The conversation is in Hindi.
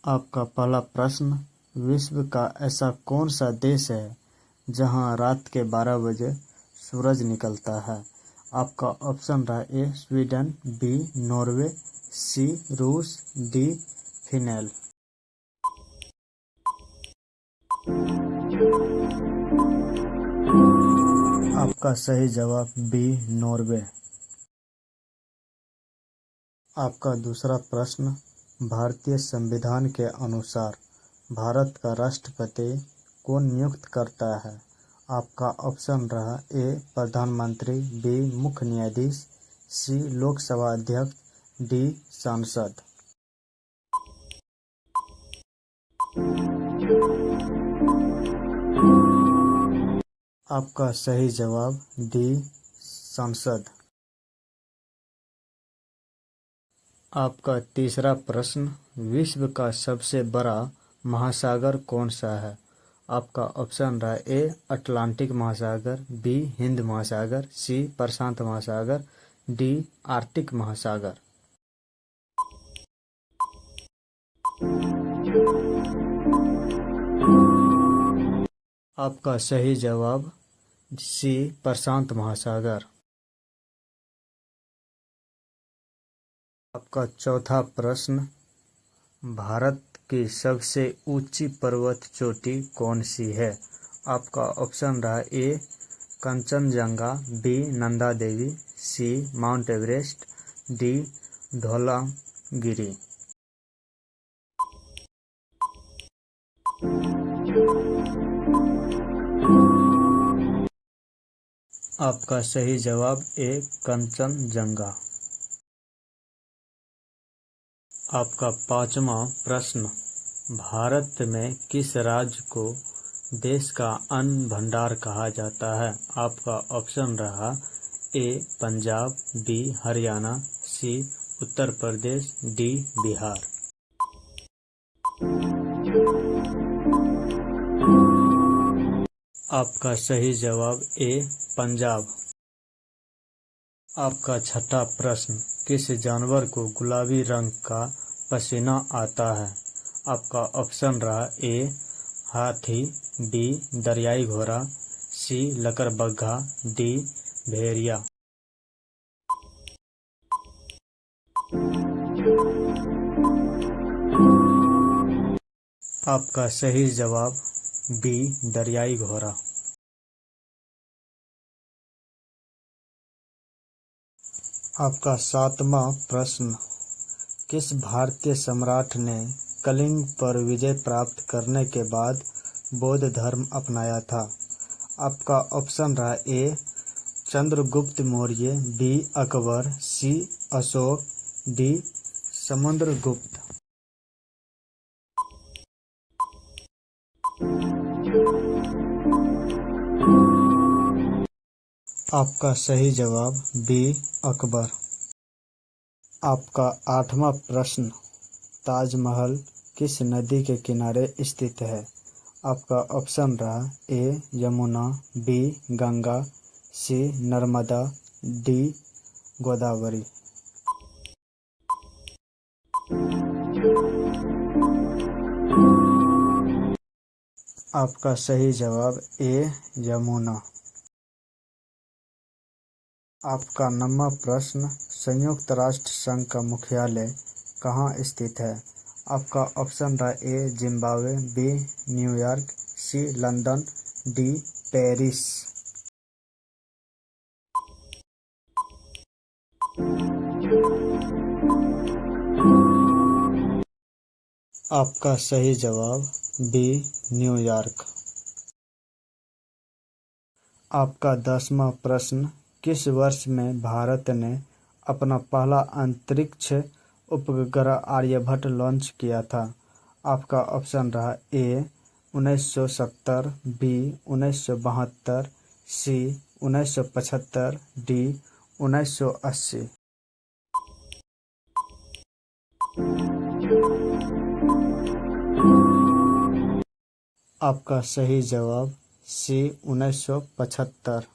आपका पहला प्रश्न, विश्व का ऐसा कौन सा देश है जहां रात के 12 बजे सूरज निकलता है? आपका ऑप्शन रहा ए स्वीडन, बी नॉर्वे, सी रूस, डी फिनलैंड। आपका सही जवाब बी नॉर्वे। आपका दूसरा प्रश्न, भारतीय संविधान के अनुसार भारत का राष्ट्रपति कौन नियुक्त करता है? आपका ऑप्शन रहा ए प्रधानमंत्री, बी मुख्य न्यायाधीश, सी लोकसभा अध्यक्ष, डी सांसद। आपका सही जवाब डी सांसद। आपका तीसरा प्रश्न, विश्व का सबसे बड़ा महासागर कौन सा है? आपका ऑप्शन रहा ए अटलांटिक महासागर, बी हिंद महासागर, सी प्रशांत महासागर, डी आर्कटिक महासागर। आपका सही जवाब सी प्रशांत महासागर। आपका चौथा प्रश्न, भारत की सबसे ऊंची पर्वत चोटी कौन सी है? आपका ऑप्शन रहा ए कंचनजंगा, बी नंदा देवी, सी माउंट एवरेस्ट, डी धौलागिरी। आपका सही जवाब ए कंचनजंगा। आपका पांचवा प्रश्न, भारत में किस राज्य को देश का अन्न भंडार कहा जाता है? आपका ऑप्शन रहा ए पंजाब, बी हरियाणा, सी उत्तर प्रदेश, डी बिहार। आपका सही जवाब ए पंजाब। आपका छठा प्रश्न, किस जानवर को गुलाबी रंग का पसीना आता है? आपका ऑप्शन रहा ए हाथी, बी दरियाई घोड़ा, सी लकड़बग्घा, डी भेड़िया। आपका सही जवाब बी दरियाई घोड़ा। आपका सातवां प्रश्न, किस भारतीय सम्राट ने कलिंग पर विजय प्राप्त करने के बाद बौद्ध धर्म अपनाया था? आपका ऑप्शन रहा ए चंद्रगुप्त मौर्य, बी अकबर, सी अशोक, डी समुद्रगुप्त। आपका सही जवाब बी अकबर। आपका आठवां प्रश्न, ताजमहल किस नदी के किनारे स्थित है? आपका ऑप्शन रहा ए यमुना, बी गंगा, सी नर्मदा, डी गोदावरी। आपका सही जवाब ए यमुना। आपका 9वां प्रश्न, संयुक्त राष्ट्र संघ का मुख्यालय कहाँ स्थित है? आपका ऑप्शन रहा ए जिम्बाब्वे, बी न्यूयॉर्क, सी लंदन, डी पेरिस। आपका सही जवाब बी न्यूयॉर्क। आपका 10वां प्रश्न, किस वर्ष में भारत ने अपना पहला अंतरिक्ष उपग्रह आर्यभट्ट लॉन्च किया था? आपका ऑप्शन रहा ए 1970, बी 1972, सी 1975, डी 1980। आपका सही जवाब सी 1975।